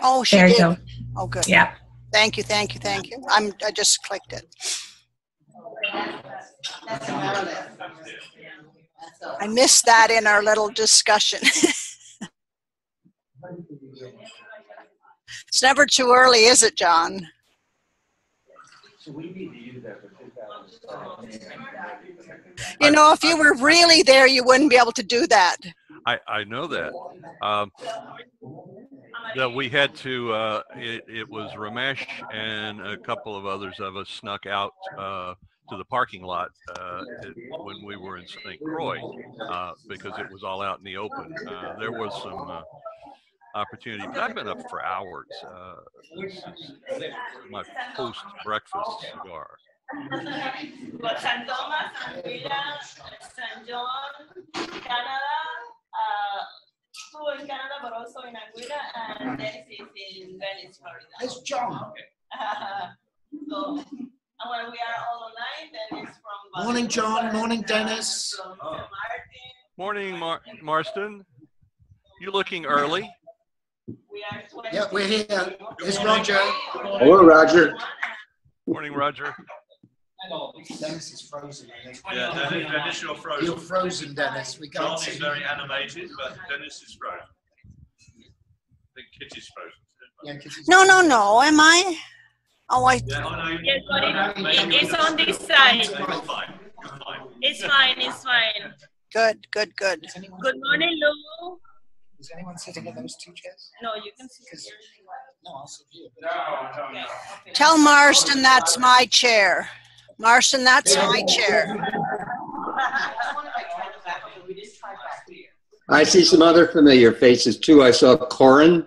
Oh, she There you did. go. Oh, good. Yeah. Thank you, thank you, thank you. I just clicked it. I missed that in our little discussion. It's never too early, is it, John? You know, if you were really there, you wouldn't be able to do that. I know that. That we had to, it was Ramesh and a couple of others of us snuck out to the parking lot when we were in St. Croix because it was all out in the open. There was some opportunity, but I've been up for hours. This is my post-breakfast cigar. San Thomas, Anguilla, San John, Canada, two in Canada, but also in Anguilla, and Dennis is in Venice, Florida. It's John. So, and when we are all online, Dennis from Morning, John. Morning, Dennis. Morning, Marston. You looking early? Yeah, we're here. It's Roger. Hello, Roger. Morning, Roger. Dennis is frozen. Yeah, Dennis, you're frozen. You're frozen, Dennis. We can't John see is you. very animated, but Dennis is frozen. I think Kitty's frozen. Yeah, Kitty's No, no, no. Am I? Oh, I. Yeah, oh, no, Yes, but it's on this side. You're fine. You're fine. It's fine, it's fine. Good, good, good. Good morning, Lou. Is anyone sitting in those two chairs? No, you can sit here. No, I'll sit here. Okay. Tell Marston that's my chair. Marston, that's my chair. I see some other familiar faces too. I saw Corin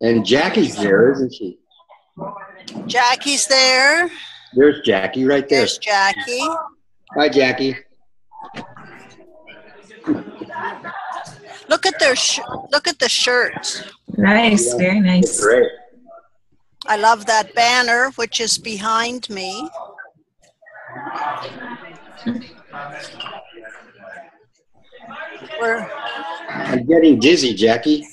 and Jackie's there, isn't she? Jackie's there. There's Jackie right there. There's Jackie. Hi, Jackie. Look at their look at the shirts. Nice. Very nice. Great. I love that banner, which is behind me. I'm getting dizzy, Jackie.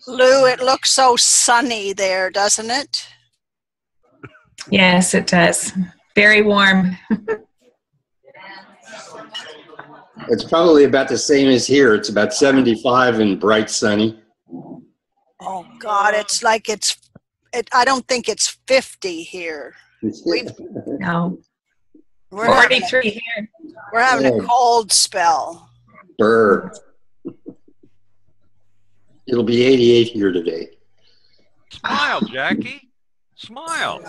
Lou, it looks so sunny there, doesn't it? Yes, it does. Very warm. It's probably about the same as here. It's about 75 and bright sunny. Oh God, it's like I don't think it's 50 here. No. We're 43 here. We're having a cold spell. Burr. It'll be 88 here today. Smile, Jackie. Smile.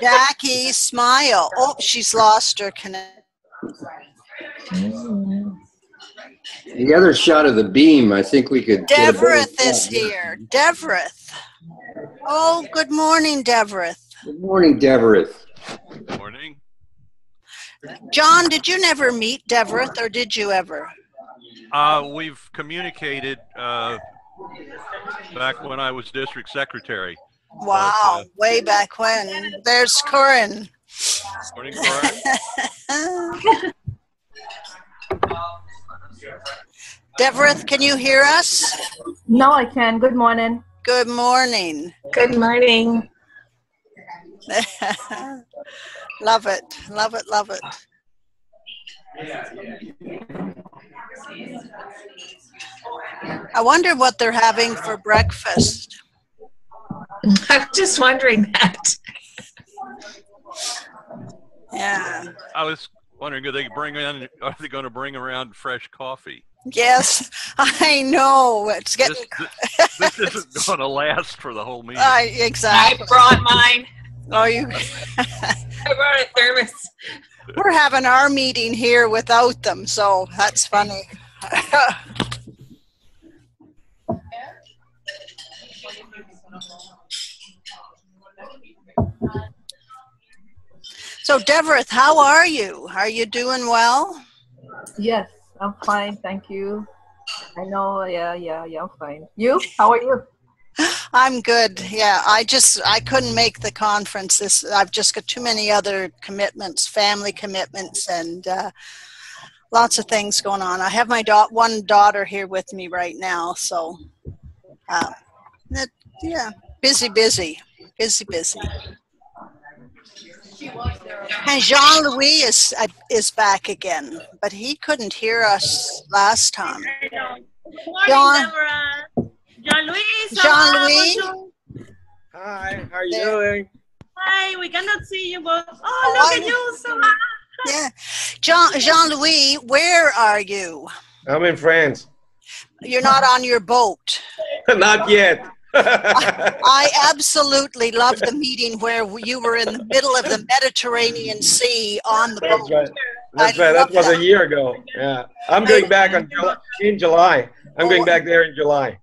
Jackie, smile. Oh, she's lost her connection. The other shot of the beam, I think we could. Devereth is here. Devereth. Oh, good morning, Devereth. Good morning, Devereth. Good morning. John, did you never meet Devereth, or did you ever? We've communicated back when I was district secretary. Wow, way back when. There's Corin. Morning, Corin. Devereth, can you hear us? No, I can. Good morning. Good morning. Good morning. Love it, love it, love it. I wonder what they're having for breakfast. I'm just wondering that. Yeah. I was wondering, are they going to bring around fresh coffee? Yes, I know. It's getting. This isn't going to last for the whole meeting. Exactly. I brought mine. Oh, you. I brought a thermos. We're having our meeting here without them, so that's funny. So, Devereth, how are you? Are you doing well? Yes, I'm fine. Thank you. I know. Yeah, I'm fine. You? How are you? I'm good. Yeah, I couldn't make the conference. I've just got too many other commitments, family commitments, and lots of things going on. I have my one daughter here with me right now, so yeah, busy. And Jean-Louis is back again, but he couldn't hear us last time. Morning, Deborah. Jean-Louis. Hi, how are you doing? Hi, we cannot see you, but look at you, so yeah. Jean-Louis, where are you? I'm in France. You're not on your boat. Not yet. I absolutely love the meeting where you were in the middle of the Mediterranean Sea on the boat. That's right. That was a year ago. Yeah, I'm going back in July. I'm going back there in July.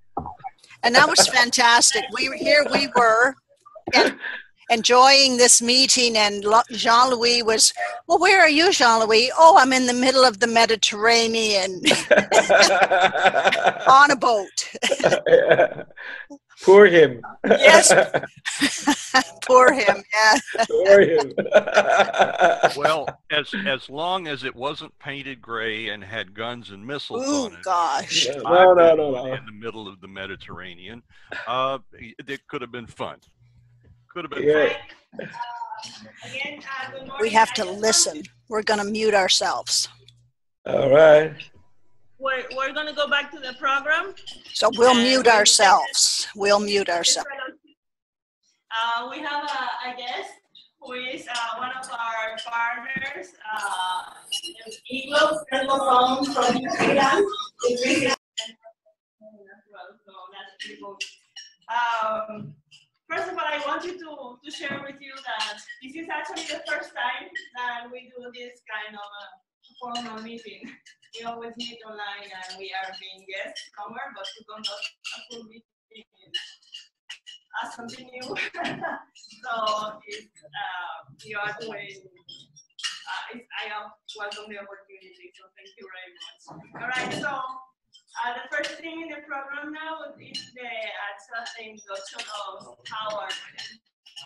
And that was fantastic. We were enjoying this meeting, and Jean-Louis was, well, where are you, Jean-Louis? Oh, I'm in the middle of the Mediterranean on a boat. Yeah. Poor him. Yes. Poor him, yeah. Poor him. Well, as long as it wasn't painted gray and had guns and missiles on it. Gosh. No. In the middle of the Mediterranean. It could have been fun. Could have been fun. Again, good morning. We have to listen. We're going to mute ourselves. All right. We're going to go back to the program. So we'll mute ourselves. We'll mute ourselves. We have a guest who is one of our partners, Eagles from Rotary. First of all, I want you to share with you that this is actually the first time that we do this kind of formal meeting. We always meet online and we are being guests somewhere, but to conduct a full meeting is something new. So you are doing, I welcome the opportunity, so thank you very much. All right, so the first thing in the program now is the introduction of Howard.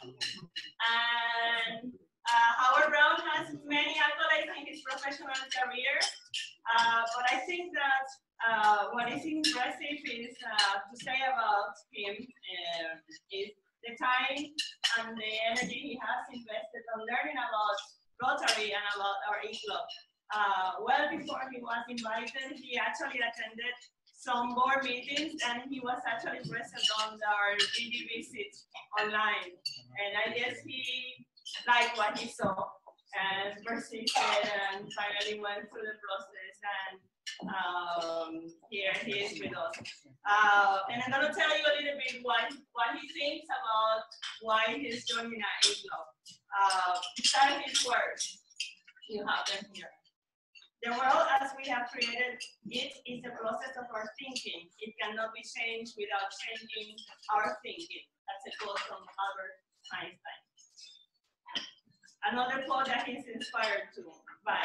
And Howard Brown has many accolades in his professional career, but I think that what is impressive is to say about him is the time and the energy he has invested on learning about Rotary and about our e-club. Well before he was invited, he actually attended some board meetings and he was actually present on our DD visits online. And I guess he liked what he saw and persisted and finally went through the process, and here he is with us. And I'm going to tell you a little bit what he thinks about why he's joining our e-club. These are his words. You have them here. The world as we have created it is a process of our thinking. It cannot be changed without changing our thinking. That's a quote from Albert Einstein. Another quote that he's inspired by.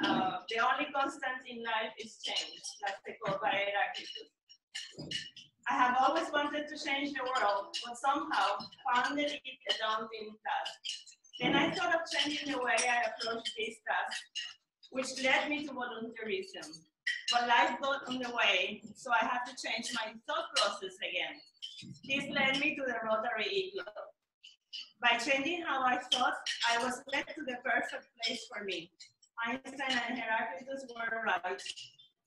The only constant in life is change. That's the quote by Heraclitus. I have always wanted to change the world, but somehow found it a daunting task. Then I thought of changing the way I approach this task, which led me to volunteerism. But life got on the way, so I had to change my thought process again. This led me to the Rotary e-club. By changing how I thought, I was led to the perfect place for me. Einstein and Heraclitus were right.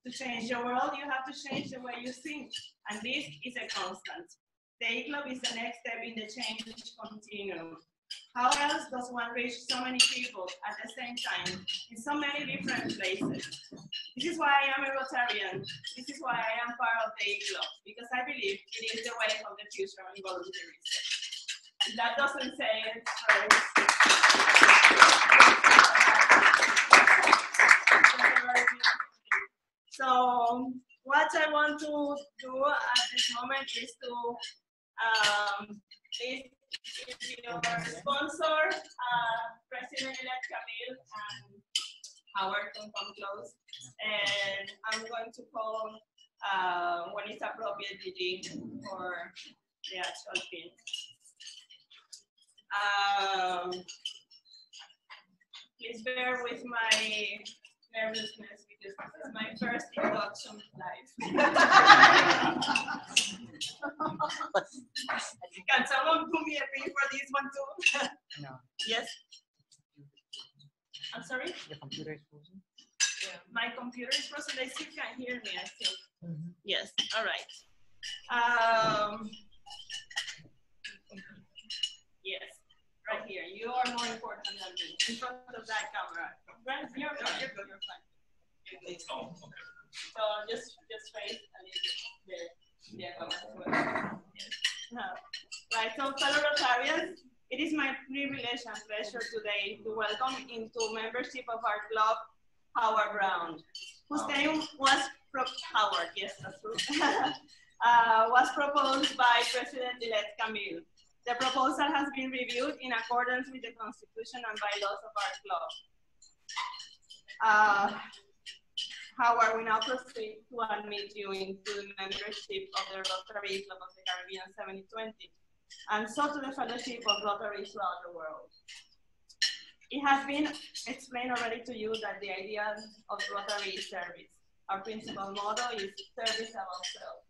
To change the world, you have to change the way you think, and this is a constant. The e-club is the next step in the change continuum. How else does one reach so many people at the same time in so many different places? This is why I am a Rotarian. This is why I am part of the e-club, because I believe it is the way of the future in volunteerism. If that doesn't say it first. So what I want to do at this moment is to is your sponsor, President-elect Camille and Howard can come close. And I'm going to call when it's appropriate, DD, for the actual pin. Please bear with my nervousness because this is my first induction live. Can someone do me a pin for this one too? No. Yes. I'm sorry? The computer is frozen. Yeah. My computer is frozen. I still can hear me, I think. Mm-hmm. Yes. All right. Yes. Right here. You are more important than me. In front of that camera. You're fine. You're fine. Oh, okay. So just face a little bit the camera. Yes. Right. So fellow Rotarians, it is my privilege and pleasure today to welcome into membership of our club Howard Brown, whose name was Howard. Yes, that's true. Was proposed by President-elect Camille. The proposal has been reviewed in accordance with the Constitution and bylaws of our club. Howard, we now proceed to admit you into the membership of the Rotary Club of the Caribbean 7020, and so to the fellowship of Rotary throughout the world. It has been explained already to you that the idea of Rotary is service. Our principal motto is service above self.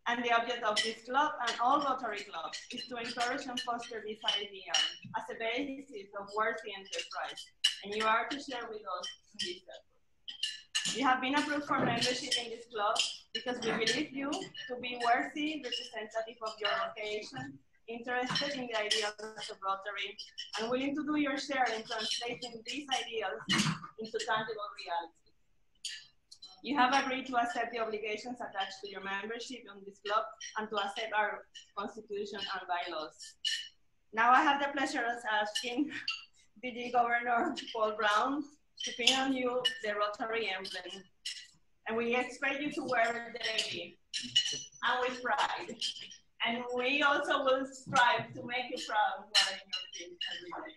And the object of this club and all Rotary clubs is to encourage and foster this idea as a basis of worthy enterprise. And you are to share with us this effort. You have been approved for membership in this club because we believe you to be worthy representative of your location, interested in the ideals of Rotary, and willing to do your share in translating these ideals into tangible reality. You have agreed to accept the obligations attached to your membership in this club and to accept our constitution and bylaws. Now I have the pleasure of asking DG Governor Paul Brown to pin on you the Rotary emblem. And we expect you to wear it daily and with pride. And we also will strive to make you proud of wearing your pin every day.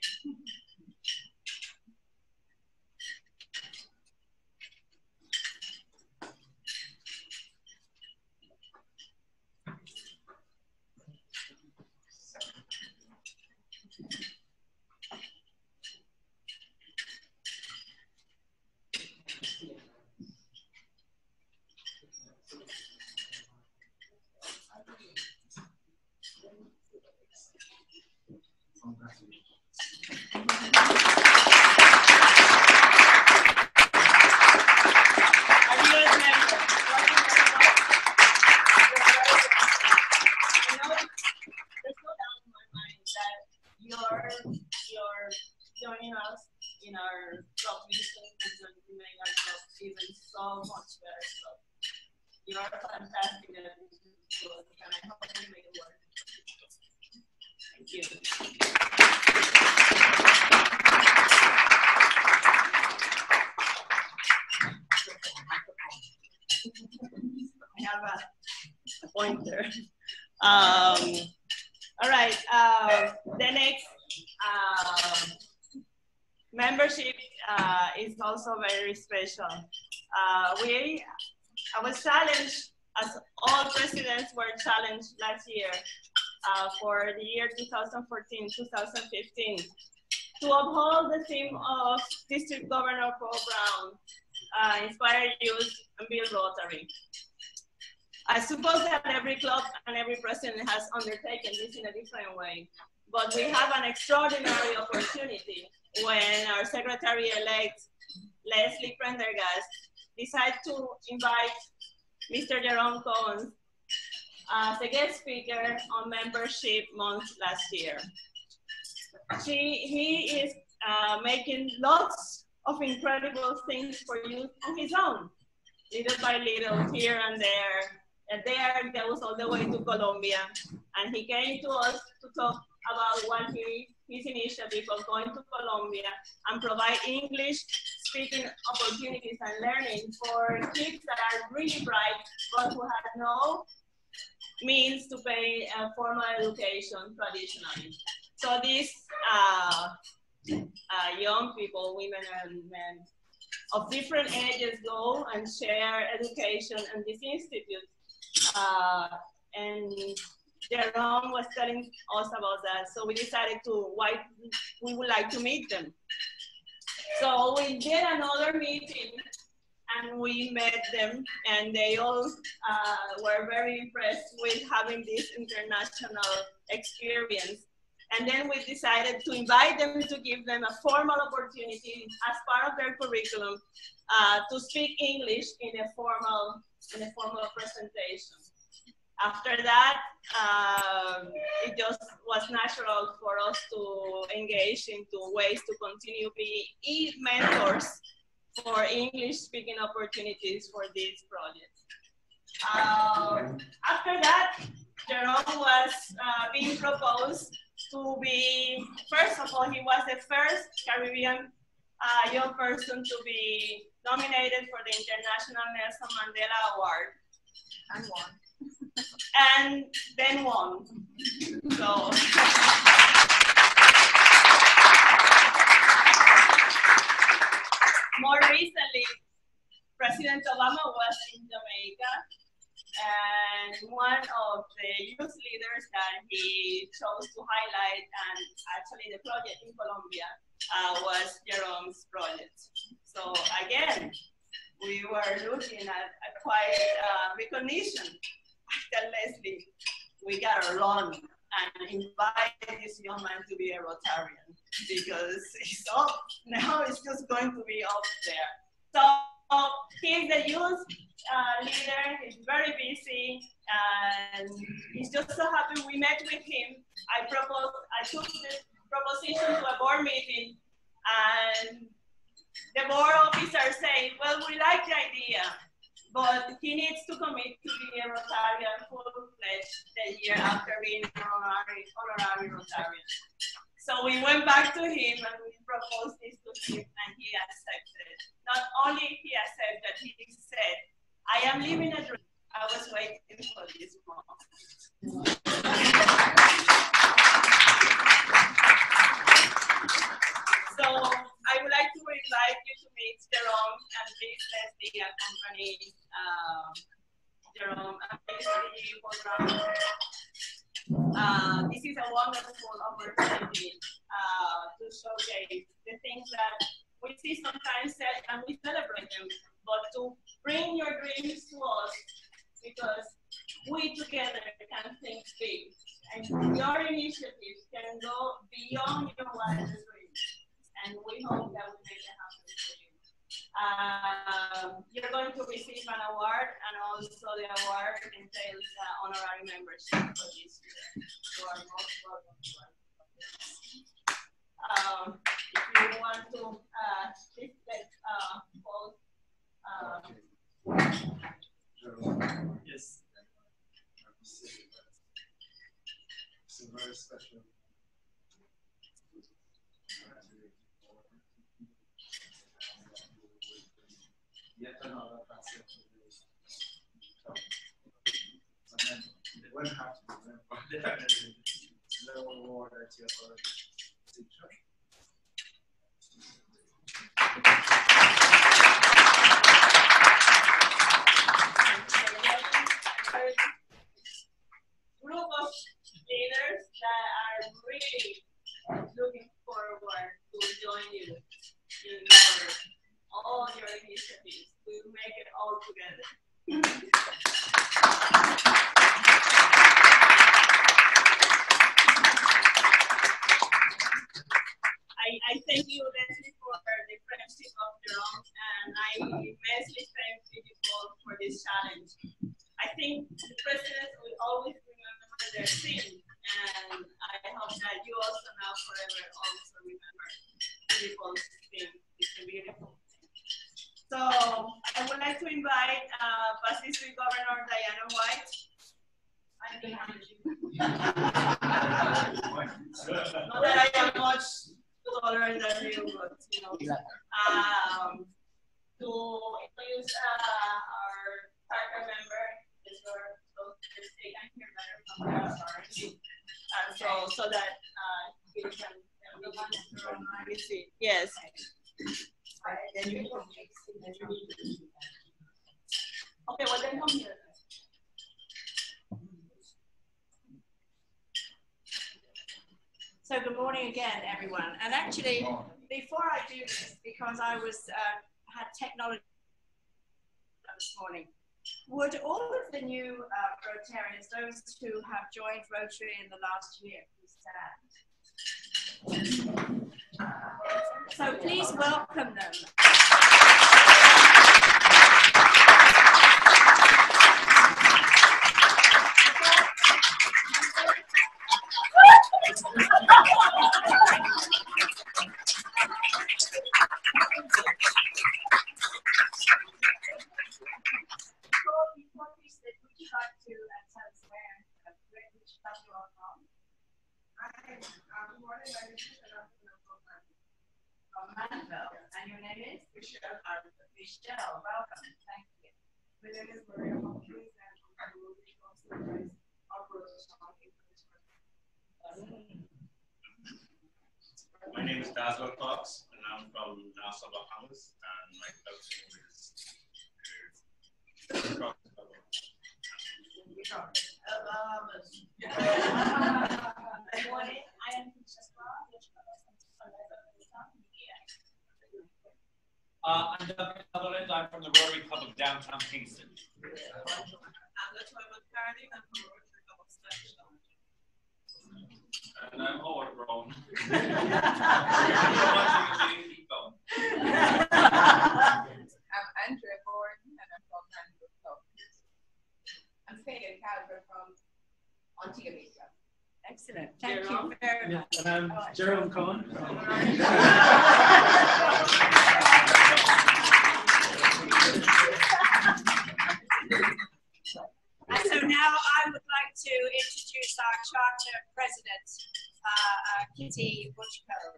You're joining us in our club mission is going to make our club even so much better. So you are fantastic at this, and I hope you make it work. Thank you. I have a pointer. All right, the next membership is also very special. I was challenged, as all presidents were challenged last year for the year 2014-2015, to uphold the theme of District Governor Paul Brown, inspire youth and build Rotary. I suppose that every club and every president has undertaken this in a different way, but we have an extraordinary opportunity when our Secretary-elect, Leslie Prendergast, decided to invite Mr. Jerome Cohen as a guest speaker on Membership Month last year. He is making lots of incredible things for youth on his own, little by little, here and there. And there goes all the way to Colombia. And he came to us to talk about his initiative of going to Colombia and provide English speaking opportunities and learning for kids that are really bright, but who have no means to pay formal education traditionally. So these young people, women and men of different ages go and share education in this institute. And Jerome was telling us about that. So we decided we would like to meet them. So we did another meeting and we met them, and they all were very impressed with having this international experience. And then we decided to invite them to give them a formal opportunity as part of their curriculum to speak English in a formal presentation. After that, it just was natural for us to engage into ways to continue being mentors for English speaking opportunities for this project. After that, Jerome was being proposed to be, first of all, he was the first Caribbean young person to be nominated for the International Nelson Mandela Award. And won. And then won. So. More recently, President Obama was in Jamaica, and one of the youth leaders that he chose to highlight, and actually the project in Colombia, was Jerome's project. So again, we were looking at a quite recognition. I tell Leslie, we gotta run and invite this young man to be a Rotarian, because now it's just going to be up there. So he's a youth leader, he's very busy, and he's just so happy we met with him. I took this proposition to a board meeting, and the board officer said, well, we like the idea, but he needs to commit to be a Rotarian full-fledged the year after being an honorary Rotarian. So we went back to him and we proposed this to him, and he accepted. Not only he accepted, he said, I am living a dream. I was waiting for this moment. So I would like to invite you to meet Jerome, and please Leslie accompany Jerome. This is a wonderful opportunity to showcase the things that we see sometimes said, and we celebrate them, but to bring your dreams to us, because we together can think big, and your initiatives can go beyond your wildest dreams, and we hope that we make it happen for you. You're going to receive an award, and also the award entails honorary membership for this year. You are most welcome to us. If you want to yes. It's a very special. Yet another facet of this. And they won't have to remember the award that you have already received. Group of leaders that are really looking forward to join you in all your initiatives. We make it all together. I thank you, Leslie, for the friendship of Jerome, and I immensely thank you for this challenge. I think the presidents will always remember their theme, and I hope that you also now forever also remember people's theme. It's beautiful. So I would like to invite Past District Governor Diana White. Not that I am much taller than you, but you know, to introduce our partner member, they can hear better from the so that you can see. Yes. Okay, well then come here. everyone. And actually, before I do this, because I was had technology this morning, would all of the new Rotarians, those who have joined Rotary in the last year, please stand? So please welcome them. And your name is? Michelle. Michelle, welcome. Thank you. My name is Maria Hopkins, and I will be considered My name is Dazzler Cox, and I'm from Nassau, Bahamas, and my cousin is I'm Doug Sutherland. I'm from the Rotary Club of Downtown Kingston. I'm Latoya McCarthy. I'm from the Rotary Club of Stuyvesant. And I'm Howard Brown. I'm Andrea Gordon, and I'm from Mangrove Club. I'm Faye Calvert from Antigua Mesa. Excellent. Thank you very much. And I'm Gerald Cohen. And so now I would like to introduce our charter president, Kitty Butchko.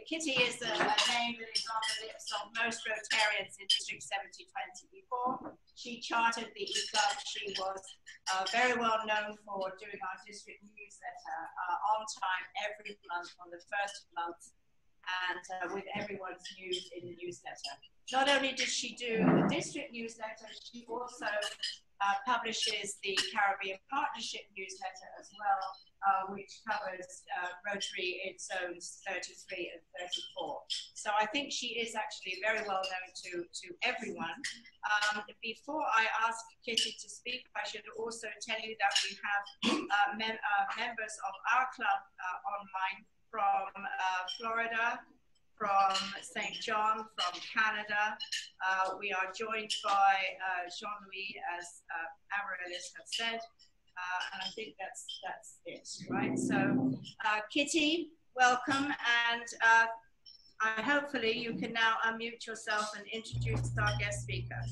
Kitty is a name that is on the lips of most Rotarians in District 7020. Before she chartered the e-club, she was very well known for doing our district newsletter on time every month on the first month, and with everyone's news in the newsletter. Not only did she do the district newsletter, she also publishes the Caribbean Partnership newsletter as well, which covers Rotary in zones 33 and 34. So I think she is actually very well known to everyone. Before I ask Kitty to speak, I should also tell you that we have members of our club online from Florida, from St. John, from Canada. We are joined by Jean-Louis, as Amaryllis have said, and I think that's it, right? So Kitty, welcome, and hopefully you can now unmute yourself and introduce our guest speaker.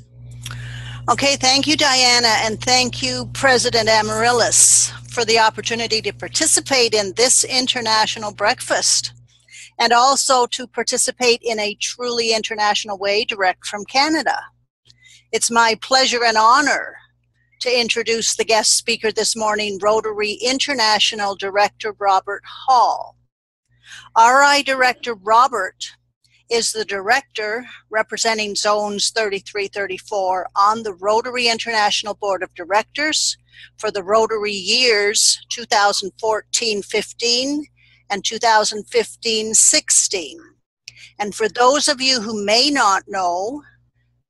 Okay, thank you, Diana, and thank you, President Amaryllis, for the opportunity to participate in this international breakfast, and also to participate in a truly international way direct from Canada. It's my pleasure and honor to introduce the guest speaker this morning, Rotary International Director Robert Hall. RI Director Robert is the director representing zones 33-34 on the Rotary International Board of Directors for the Rotary years 2014-15 and 2015-16. And for those of you who may not know,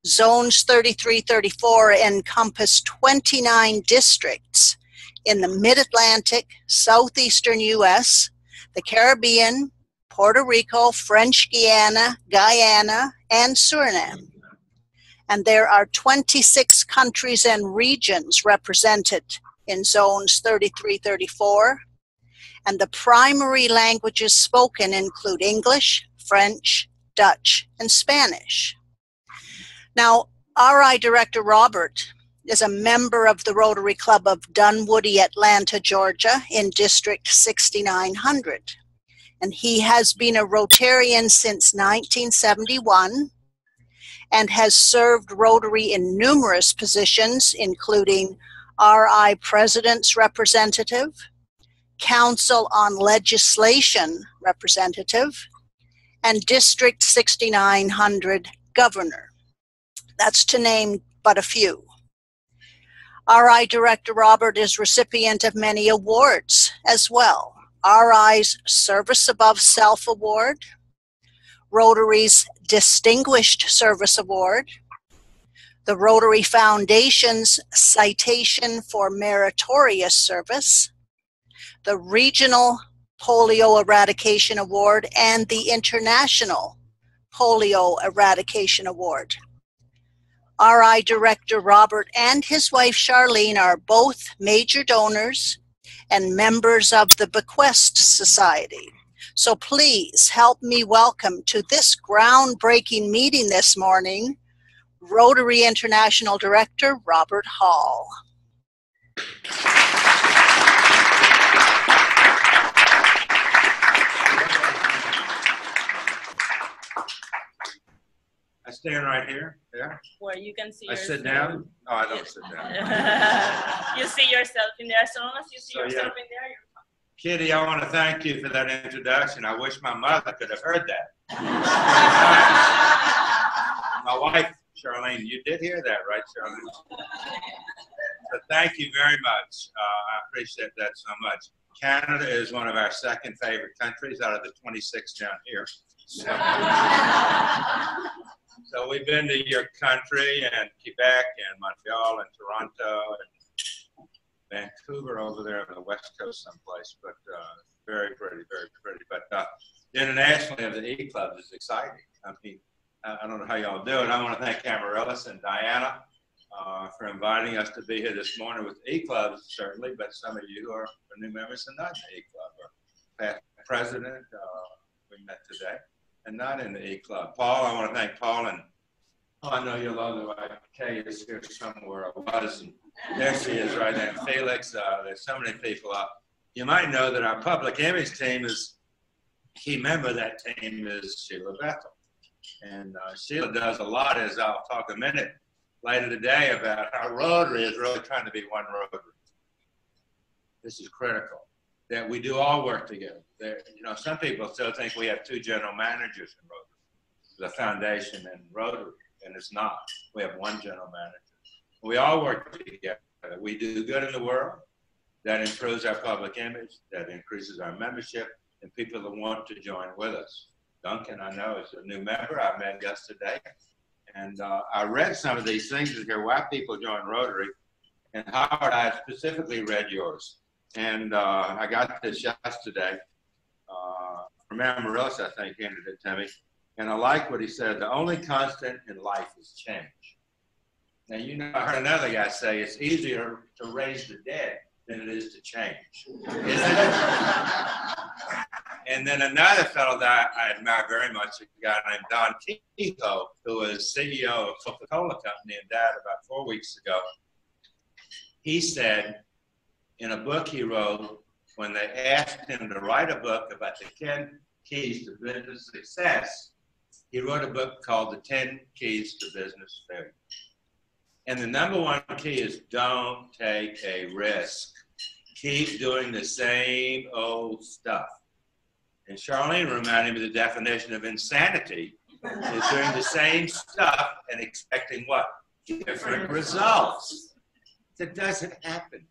zones 33-34 encompass 29 districts in the Mid-Atlantic, Southeastern U.S., the Caribbean, Puerto Rico, French Guiana, Guyana, and Suriname. And there are 26 countries and regions represented in zones 33-34. And the primary languages spoken include English, French, Dutch, and Spanish. Now, RI Director Robert is a member of the Rotary Club of Dunwoody, Atlanta, Georgia, in District 6900. And he has been a Rotarian since 1971 and has served Rotary in numerous positions, including RI President's Representative, Council on Legislation Representative, and District 6900 Governor. That's to name but a few. RI Director Robert is recipient of many awards as well, RI's Service Above Self Award, Rotary's Distinguished Service Award, the Rotary Foundation's Citation for Meritorious Service, the Regional Polio Eradication Award, and the International Polio Eradication Award. RI Director Robert and his wife Charlene are both major donors and members of the Bequest Society. So please help me welcome to this groundbreaking meeting this morning, Rotary International Director Robert Hall. I stand right here, there. Where you can see I yourself. sit down? Oh, I don't sit down. You see yourself in there. As long as you see So, yourself yeah. in there, you're fine. Kitty, I want to thank you for that introduction. I wish my mother could have heard that. My wife, Charlene, you did hear that, right, Charlene? So thank you very much. I appreciate that so much. Canada is one of our second favorite countries out of the 26 down here. So we've been to your country and Quebec and Montreal and Toronto and Vancouver over there on the West Coast someplace, but very pretty, very pretty. But internationally of the E-Clubs is exciting. I mean, I don't know how y'all do it. I want to thank Amaryllis and Diana for inviting us to be here this morning with E-Clubs, certainly, but some of you are new members and not in the E-Club. Past president, we met today, and not in the E-Club. Paul, I want to thank Paul, and I know you'll love the wife. Kay is here somewhere. I was, and there she is right there. Felix, there's so many people. You might know that our public image team is, key member of that team is Sheila Bethel. And Sheila does a lot, as I'll talk a minute later today, about how Rotary is really trying to be one Rotary. This is critical, that we do all work together. You know, some people still think we have two general managers in Rotary, the foundation and Rotary, and it's not. We have one general manager. We all work together. We do good in the world. That improves our public image, that increases our membership, and people that want to join with us. Duncan, I know, is a new member. I met yesterday. And I read some of these things to hear why people join Rotary. And Howard, I specifically read yours. And I got this yesterday from Amaryllis, I think, handed it to me. And I like what he said. The only constant in life is change. Now, you know, I heard another guy say it's easier to raise the dead than it is to change. Isn't it? And then another fellow that I admire very much, a guy named Don Kehoe, who was CEO of Coca-Cola Company and died about 4 weeks ago. He said in a book he wrote, when they asked him to write a book about the 10 keys to business success, he wrote a book called The 10 Keys to Business Failure. And the number one key is don't take a risk. Keep doing the same old stuff. And Charlene reminded me of the definition of insanity is doing the same stuff and expecting what? Different results. That doesn't happen.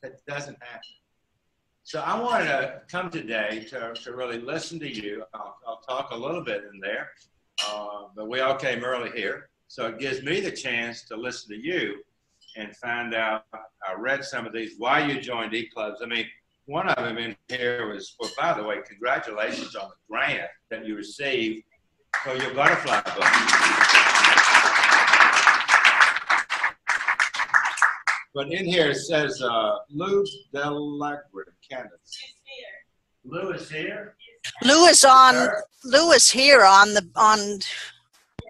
That doesn't happen. So I wanted to come today to really listen to you. I'll talk a little bit in there, but we all came early here. So it gives me the chance to listen to you and find out, I read some of these, why you joined E-Clubs. I mean, one of them in here was, well, by the way, congratulations on the grant that you received for your butterfly book. But in here it says, Lou Delagre, Canada. She's here. Lou is here? Lou is here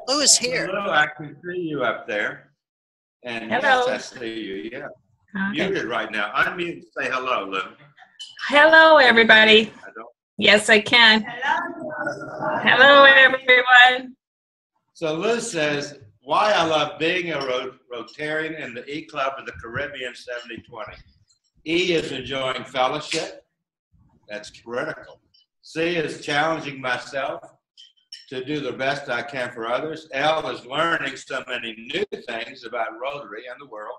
Lou is here. Lou, I can see you up there. And Hello. yes, I see you, yeah. Okay. Muted right now. Unmute and say hello, Lou. Hello, everybody. Yes, I can. Hello, everyone. So Lou says, why I love being a Rotarian in the E-Club of the Caribbean 70-20. E is enjoying fellowship. That's critical. C is challenging myself to do the best I can for others. L is learning so many new things about Rotary and the world.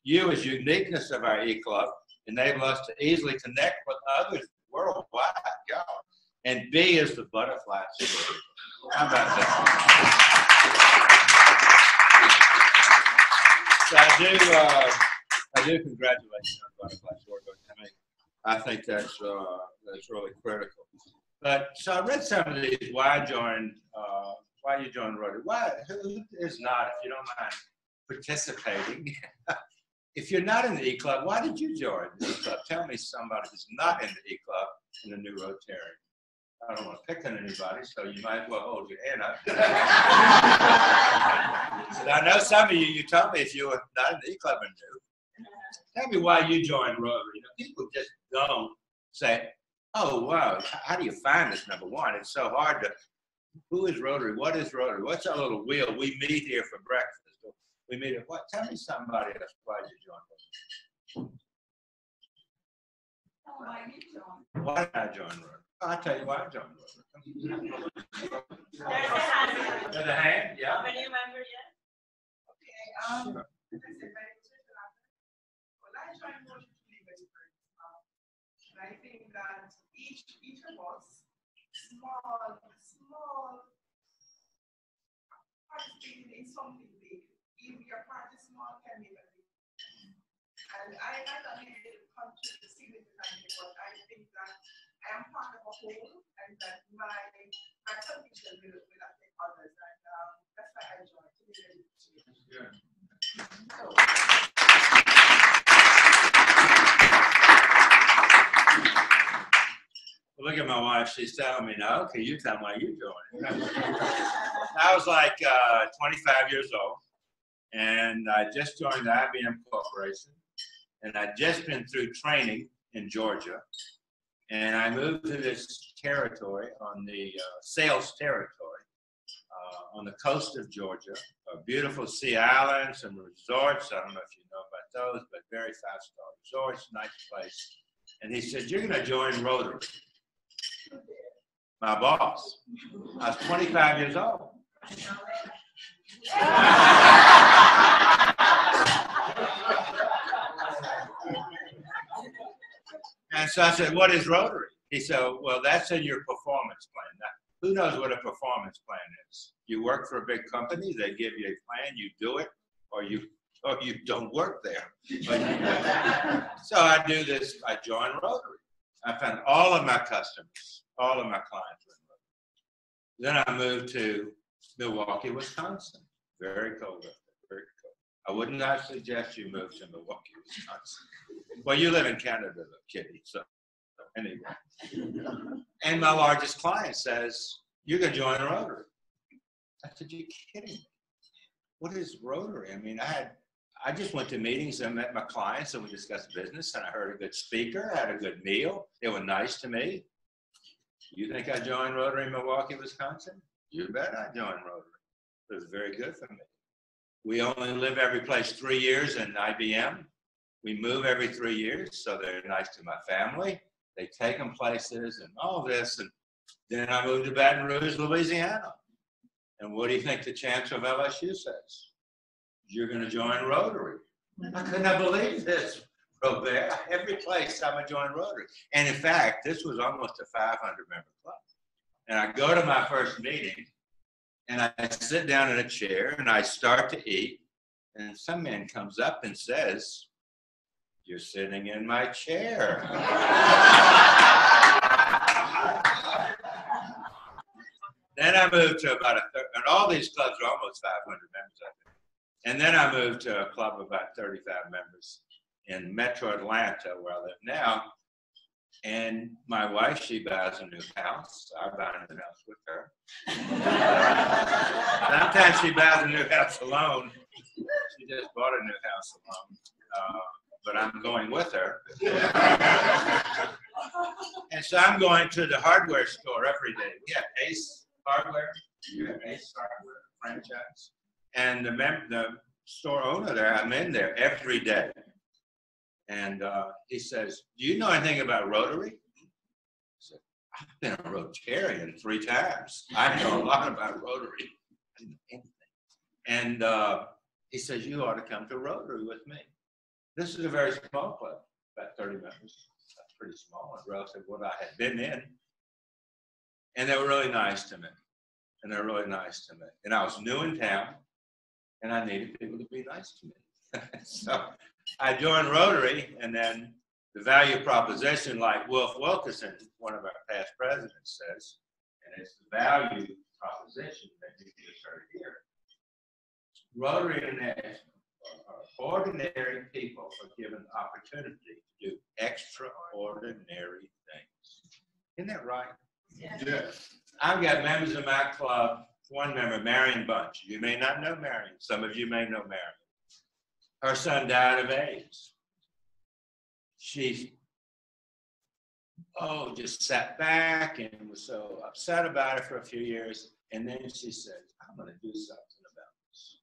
U is uniqueness of our E-Club, enable us to easily connect with others worldwide, y'all. And B is the butterfly story. How about that? So I do congratulations on butterfly story. I mean, I think that's really critical. But so I read some of these. Why you joined Rotary? Who is not, if you don't mind participating? If you're not in the E-Club, why did you join the E-Club? Tell me somebody who's not in the E-Club and a new Rotarian. I don't want to pick on anybody, so you might as well hold your hand up. I know some of you told me if you were not in the E-Club and new. Tell me why you joined Rotary. People just don't say, oh, wow, how do you find this, number one? It's so hard to, who is Rotary? What is Rotary? What's our little wheel? We meet here for breakfast. We meet at what? Tell me somebody else why you joined Rotary. Why did I join Rotary? I'll tell you why I joined Rotary. There's a hand, yeah. How many members yet? Okay, Sure. I joined Rotary to be very and I think that each of us, small, participating in something big. Even your part is small can be very big. And I not only contribute significantly, but I think that I am part of a whole and that my contribution will affect others. And that's why I joined to be very good. Look at my wife. She's telling me now, okay, you tell me why you joined. I was like 25 years old, and I just joined the IBM Corporation, and I'd just been through training in Georgia, and I moved to this territory on the sales territory on the coast of Georgia, a beautiful sea island, some resorts. I don't know if you know about those, but very five-star resorts, nice place. And he said, you're going to join Rotary. My boss. I was 25 years old. And so I said, what is Rotary? He said, well, that's in your performance plan. Now, who knows what a performance plan is? You work for a big company, they give you a plan, you do it, or you don't work there. So I do this, I joined Rotary. I found all of my customers, all of my clients were in Rotary. Then I moved to Milwaukee, Wisconsin. Very cold up there, very cold. I would not suggest you move to Milwaukee, Wisconsin. Well, you live in Canada, though, Kitty, so anyway. And my largest client says, you're going to join Rotary. I said, you're kidding me. What is Rotary? I mean, I just went to meetings and met my clients and we discussed business and I heard a good speaker, had a good meal. They were nice to me. You think I joined Rotary in Milwaukee, Wisconsin? You bet I joined Rotary. It was very good for me. We only live every place 3 years in IBM. We move every 3 years, so they're nice to my family. They take them places and all this. And then I moved to Baton Rouge, Louisiana. And what do you think the chancellor of LSU says? You're going to join Rotary. I could not believe this, Robert. Every place I'm going to join Rotary. And in fact, this was almost a 500-member club. And I go to my first meeting, and I sit down in a chair, and I start to eat, and some man comes up and says, you're sitting in my chair. Then I moved to about and all these clubs are almost 500 members, I think. And then I moved to a club of about 35 members in Metro Atlanta, where I live now. And my wife, she buys a new house. I buy a new house with her. Sometimes she buys a new house alone. She just bought a new house alone. But I'm going with her. And so I'm going to the hardware store every day. We have Ace Hardware. You have Ace Hardware franchise. And the store owner there, I'm in there every day. And he says, do you know anything about Rotary? I said, I've been a Rotarian 3 times. I know a lot about Rotary. And he says, you ought to come to Rotary with me. This is a very small club, about 30 members, pretty small and relative to what I had been in. And they were really nice to me. And they're really nice to me. And I was new in town, and I needed people to be nice to me. So I joined Rotary, and then the value proposition, like Wolf Wilkerson, one of our past presidents, says, and it's the value proposition that you just heard here. Rotary International are ordinary people are given the opportunity to do extraordinary things. Isn't that right? Yes. I've got members of my club, one member, Marion Bunch. You may not know Marion. Some of you may know Marion. Her son died of AIDS. She, just sat back and was so upset about it for a few years. And then she said, I'm going to do something about this.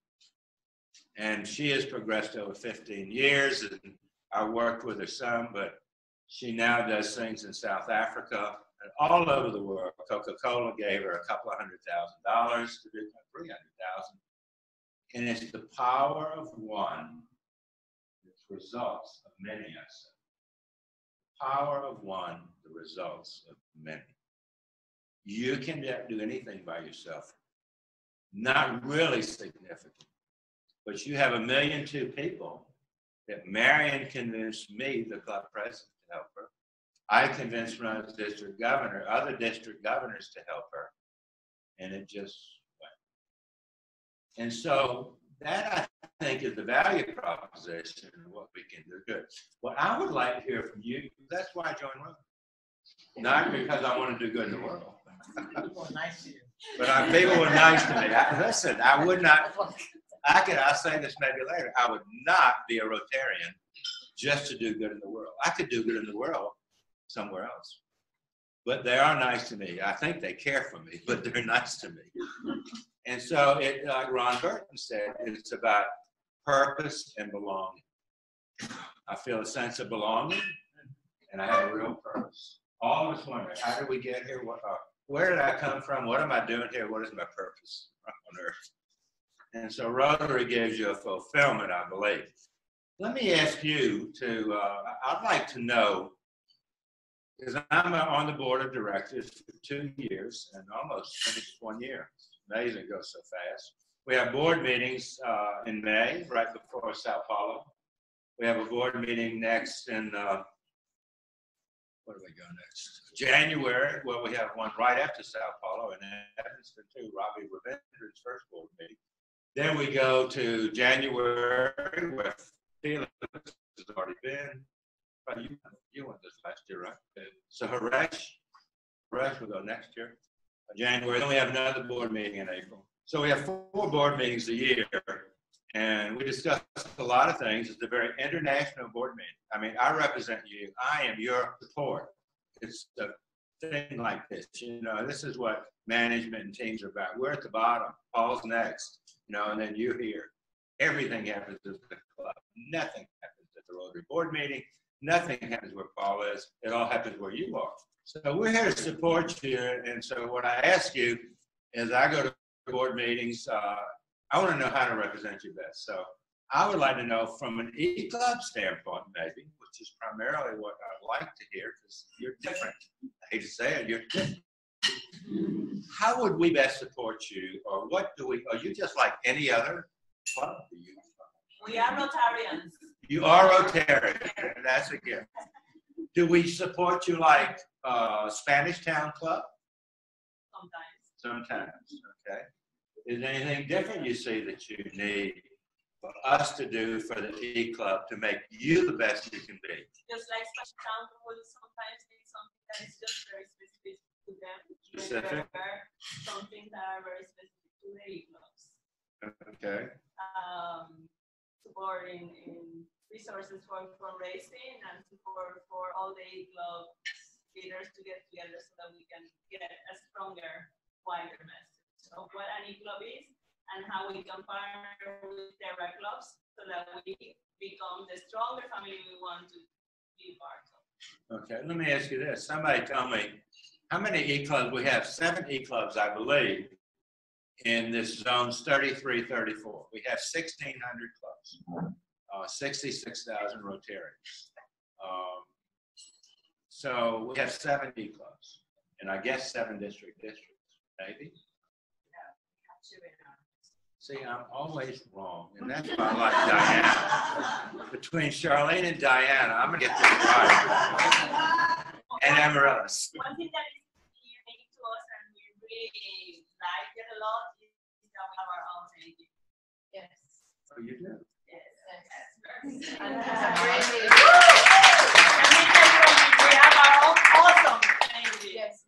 And she has progressed over 15 years. And I worked with her some, but she now does things in South Africa and all over the world. Coca-Cola gave her a couple of $100,000 to do $300,000. And it's the power of one that results of many, I said. Power of one, the results of many. You can do anything by yourself. Not really significant. But you have 1.2 million people that Marion convinced me, the club president, to help her. I convinced Ron's district governor, other district governors to help her. And it just went. And so that, I think, is the value proposition of what we can do good. What I would like to hear from you, that's why I joined Rotary. Not because I want to do good in the world. People are nice to you. But people were nice to me. Listen, I would not, I'll say this maybe later, I would not be a Rotarian just to do good in the world. I could do good in the world somewhere else. But they are nice to me. I think they care for me, but they're nice to me. And so, like Ron Burton said, it's about purpose and belonging. I feel a sense of belonging, and I have a real purpose. All of us wonder, how did we get here? Where did I come from? What am I doing here? What is my purpose on earth? And so Rotary gives you a fulfillment, I believe. Let me ask you to, I'd like to know, because I'm on the board of directors for 2 years and almost finished 1 year. It's amazing, it goes so fast. We have board meetings in May, right before Sao Paulo. We have a board meeting next in, where do we go next? January, well, we have one right after Sao Paulo, and Evanston too, Robbie Ravender's first board meeting. Then we go to January, where Felix has already been. You went this last year, right? So Haresh will go next year, January. Then we have another board meeting in April. So we have 4 board meetings a year, and we discuss a lot of things. It's a very international board meeting. I mean, I represent you. I am your support. It's a thing like this. You know, this is what management and teams are about. We're at the bottom. Paul's next. You know, and then you're here. Everything happens at the club. Nothing happens at the Rotary board meeting. Nothing happens where Paul is. It all happens where you are. So we're here to support you. And so what I ask you is, I go to board meetings. I want to know how to represent you best. So I would like to know from an E-Club standpoint, maybe, which is primarily what I'd like to hear, because you're different. I hate to say it, you're different. How would we best support you, or what do we, are you just like any other club? We are Rotarians. You are Rotarian, and that's a gift. Do we support you like Spanish Town Club? Sometimes, okay. Is there anything different you see that you need for us to do for the E-Club to make you the best you can be? Just like Spanish Town will sometimes need something that is just very specific to them. Specific? Something that are very specific to the E-Clubs. Okay. Support in resources for fundraising and support for all the E-Club leaders to get together so that we can get a stronger, wider message of what an E-Club is and how we can partner with Terra clubs so that we become the stronger family we want to be part of. Okay, let me ask you this. Somebody tell me, how many E-Clubs? We have 7 E-Clubs, I believe, in this zones 33, 34. We have 1,600 clubs, 66,000 Rotarians. So we have 70 clubs, and I guess 7 districts, maybe. See, I'm always wrong, and that's why I like Diana. Between Charlene and Diana, I'm gonna get this right. And Amaryllis. One thing that is unique to us and we really like it a lot is that we have our own energy. Yes. Oh, you do? Yes. And we have our own awesome energy. Yes.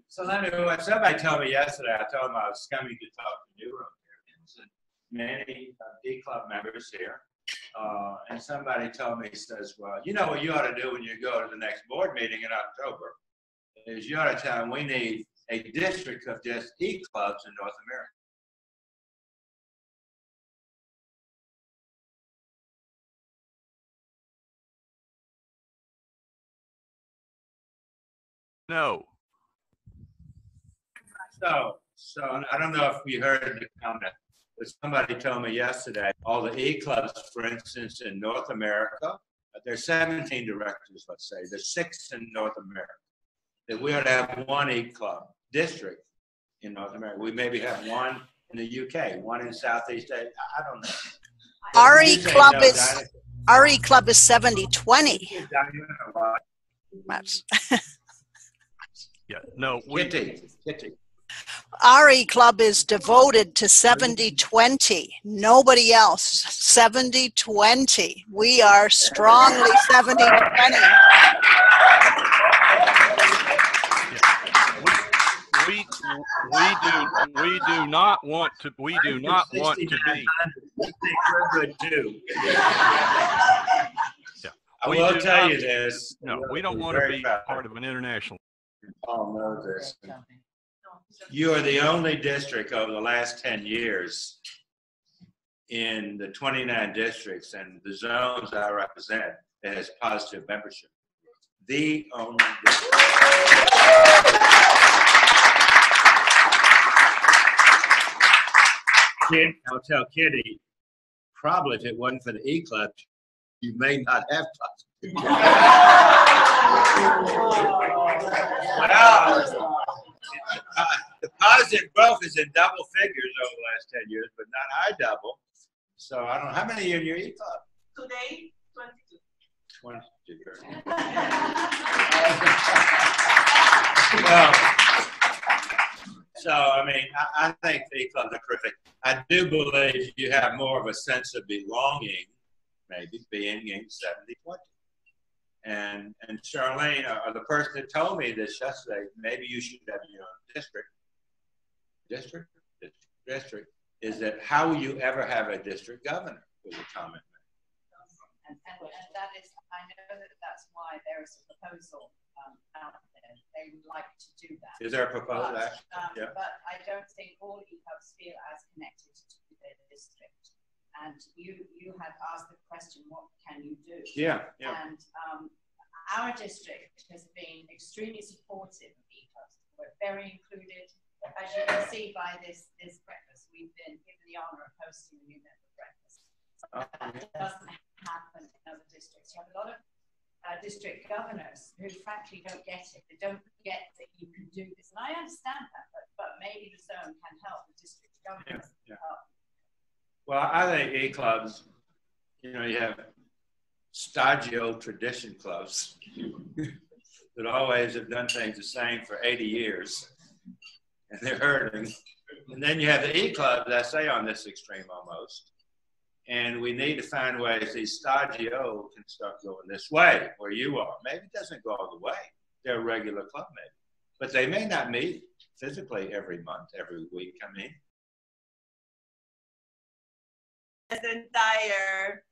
So let me, when somebody told me yesterday, I told them I was coming to talk to new Rotarians and many D Club members here. And somebody told me, he says, well, you know what you ought to do when you go to the next board meeting in October, is you ought to tell them we need a district of just E clubs in North America. No. So I don't know if you heard the comment, but somebody told me yesterday, all the E clubs, for instance, in North America, there's 17 directors, let's say, there's 6 in North America, that we ought to have 1 E club district in North America. We maybe have 1 in the UK, 1 in Southeast Asia, I don't know. RE club is 70-20. Maps. Yeah, no. Kitty. RE Club is devoted to 70-20. Nobody else. 70-20. We are strongly 70-20. We do not want to be. We're good too. Yeah. I will tell you this. No, we don't want to be part of an international. Paul knows this. You are the only district over the last 10 years in the 29 districts and the zones I represent that has positive membership. The only district. I'll tell Kitty, probably if it wasn't for the E Club, you may not have positive. Well, the positive growth is in double figures over the last 10 years, but not high double. So I don't know, how many are in your E Club? Today, 22. 22. Well, so, I mean, I think the E Clubs are terrific. I do believe you have more of a sense of belonging, maybe being in 70-20. And Charlene, or the person that told me this yesterday, maybe you should have your own district, is that how will you ever have a district governor, was a comment. And that is, I know that that's why there is a proposal out there. They would like to do that. Is there a proposal? Yeah. But I don't think all EPUBs feel as connected to their district. And you had asked the question, what can you do? Yeah. And our district has been extremely supportive of EPUBs. We're very included. As you can see by this breakfast, we've been given the honor of hosting a new member breakfast. That doesn't happen in other districts. You have a lot of district governors who frankly don't get it. They don't get that you can do this. And I understand that, but maybe the zone can help the district governors. Well, I think E clubs, you know, you have stagio tradition clubs that always have done things the same for 80 years, and they're hurting. And then you have the E clubs, I say on this extreme almost, and we need to find ways these stagio can start going this way, where you are. Maybe it doesn't go all the way. They're a regular club maybe, but they may not meet physically every month, every week. I mean, the entire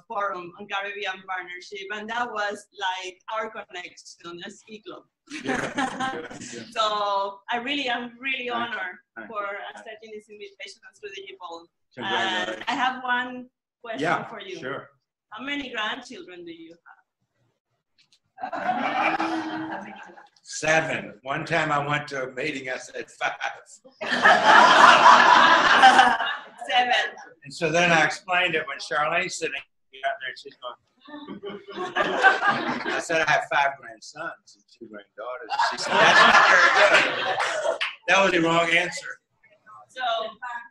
forum on Caribbean partnership, and that was like our connection as E Club. So I really am really honored for accepting this invitation to the people. And I have one question for you. Sure. How many grandchildren do you have? 7. One time I went to a meeting, I said 5. 7. And so then I explained it when Charlene's sitting She's going. I said I have 5 grandsons and 2 granddaughters. She said, that's not very good. That was the wrong answer. So,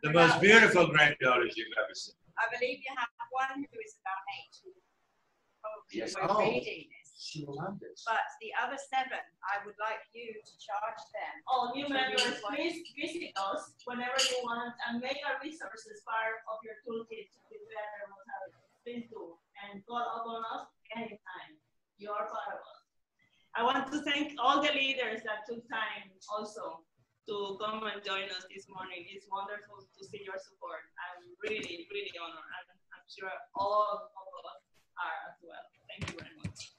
The most beautiful granddaughters you've ever seen. I believe you have one who is about 8. Yes. We're Oh. reading this. She will love this. But the other 7, I would like you to charge them. All new members, please visit us whenever you want and make our resources part of your toolkit to prepare the Rotary. Please do, and call upon us anytime. You are part of us. I want to thank all the leaders that took time also to come and join us this morning. It's wonderful to see your support. I'm really, really honored, and I'm sure all of us are as well. Thank you very much.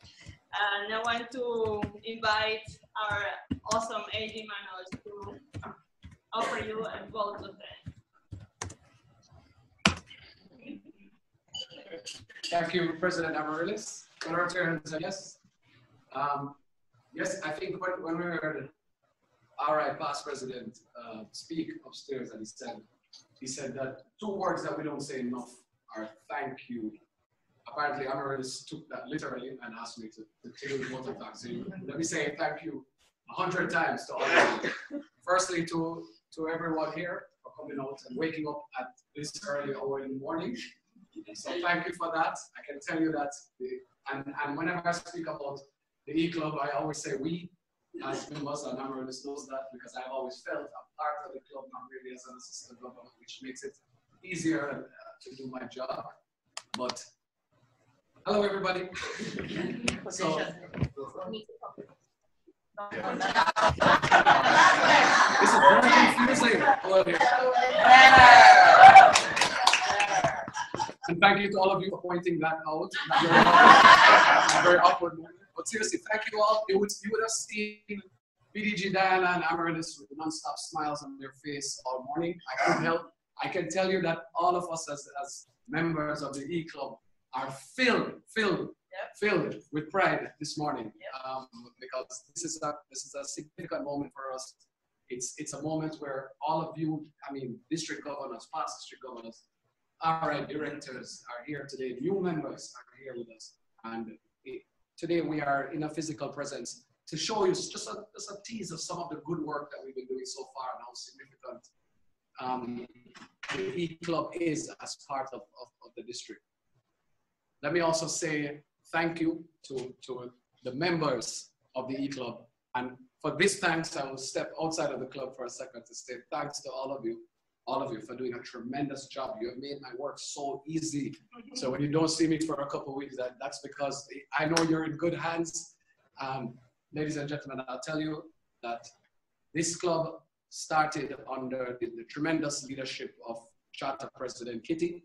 And I want to invite our awesome AG Manuals to offer you a vote of thanks. Thank you, President Amaryllis. Rotarians, yes. Yes, I think when we heard our past president speak upstairs, and he said that 2 words that we don't say enough are thank you. Apparently, Amaryllis took that literally and asked me to take the vote of thanks. So let me say thank you 100 times to all of you. Firstly, to everyone here for coming out and waking up at this early hour in the morning. So thank you for that. I can tell you that, and whenever I speak about the E-Club, I always say we as members, and Amaryllis knows that because I've always felt a part of the club, not really as an assistant governor, which makes it easier to do my job. But hello, everybody. So, this is very confusing. Hello here. And thank you to all of you for pointing that out. A very awkward moment. But seriously, thank you all. You would have seen PDG Diana and Amaryllis with non-stop smiles on their face all morning. I couldn't help. I can tell you that all of us as members of the E-Club are filled with pride this morning, because this is a significant moment for us. It's a moment where all of you, I mean, district governors, past district governors, RI directors are here today. New members are here with us, and today we are in a physical presence to show you just a tease of some of the good work that we've been doing so far and how significant the E-Club is as part of the district. Let me also say thank you to the members of the E-Club. And for this thanks, I will step outside of the club for a second to say thanks to all of you for doing a tremendous job. You have made my work so easy. So when you don't see me for a couple of weeks, that's because I know you're in good hands. Ladies and gentlemen, I'll tell you that this club started under the tremendous leadership of Charter President Kitty.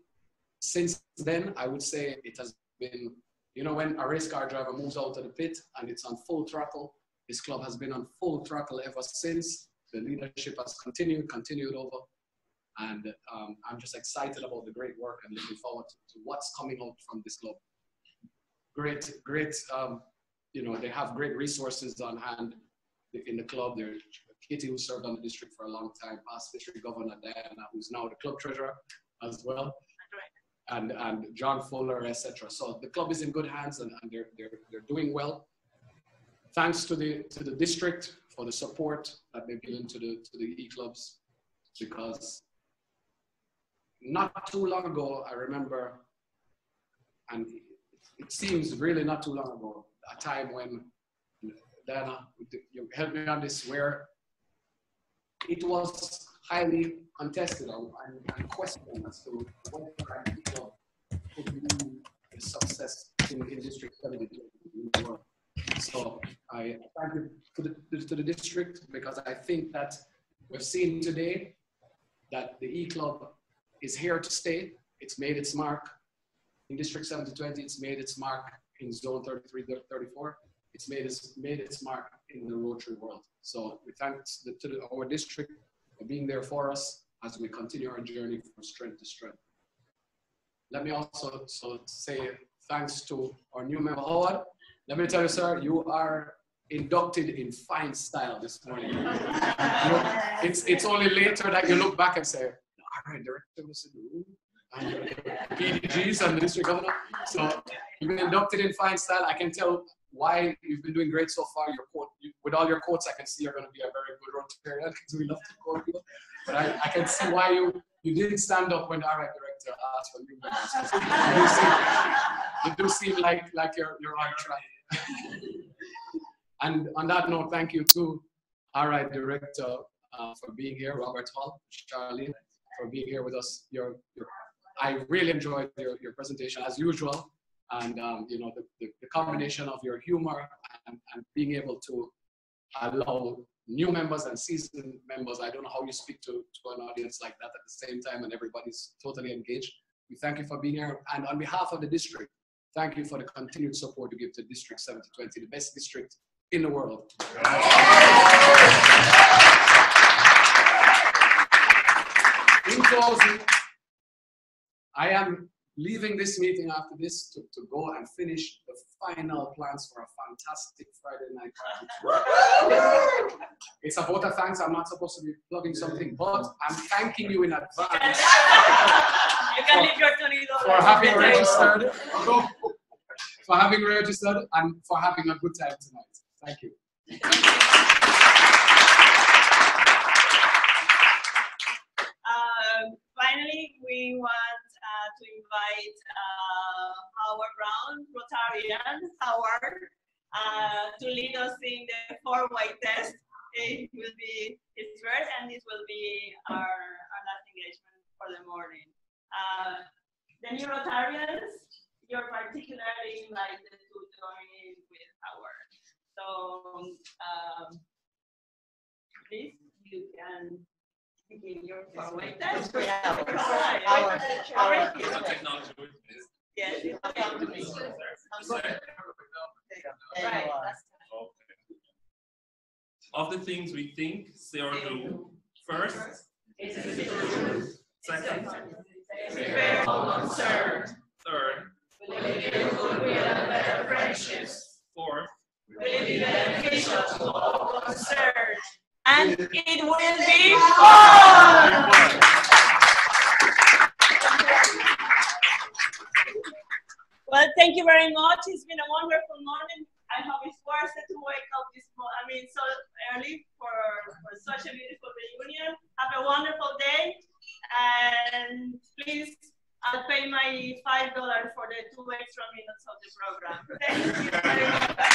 Since then, I would say it has been, you know, when a race car driver moves out of the pit and it's on full throttle, this club has been on full throttle ever since. The leadership has continued over. And I'm just excited about the great work and looking forward to what's coming out from this club. Great, you know, they have great resources on hand in the club. There's Kitty, who served on the district for a long time, past district governor Diana, who's now the club treasurer as well, and John Fuller, etc. So the club is in good hands, and they're doing well. Thanks to the district for the support that they've given to the E-Clubs, because not too long ago, I remember, and it seems really not too long ago, a time when, Diana, you helped me on this, where it was highly contested and questioned as to whether an E-Club could be a success in District 72. So I thank you to the district, because I think that we've seen today that the E-Club is here to stay. It's made its mark in District 7020. It's made its mark in Zone 33-34. It's made its mark in the Rotary world. So we thank our district for being there for us as we continue our journey from strength to strength. Let me also say thanks to our new member, Howard. Let me tell you, sir, you are inducted in fine style this morning. It's only later that you look back and say, all right, director was in the room. and PDGs and the district governor. So you've been inducted in fine style. I can tell why you've been doing great so far. Your quote, with all your quotes, I can see you're going to be a very good Rotarian because we love to quote people. But I can see why you didn't stand up when the RI director asked for new members. You do seem like you're on track. And on that note, thank you to RI director for being here, Robert Hall, Charlene, for being here with us. I really enjoyed your presentation as usual, and you know, the combination of your humor and being able to allow new members and seasoned members. I don't know how you speak to an audience like that at the same time and everybody's totally engaged. We thank you for being here, and on behalf of the district, thank you for the continued support you give to District 7020, the best district in the world. In closing, I am leaving this meeting after this to go and finish the final plans for a fantastic Friday night party. It's a vote of thanks. I'm not supposed to be plugging something, but I'm thanking you in advance for having registered, and for having a good time tonight. Thank you. Finally, we want to invite Howard Brown, Rotarian, Howard, to lead us in the 4-way test. It will be his first, and this will be our last engagement for the morning. The new Rotarians, you're particularly invited to join in with Howard. So please, you can begin your 4-way test. Yes, right. Of the things we think, say or do, first, second, third, fourth, beneficial to all concerned, and it will be fun! Well, thank you very much. It's been a wonderful morning. I hope it's worth it to wake up so early for such a beautiful reunion. Have a wonderful day, and please, I'll pay my $5 for the 2 extra minutes of the program. Thank you very much.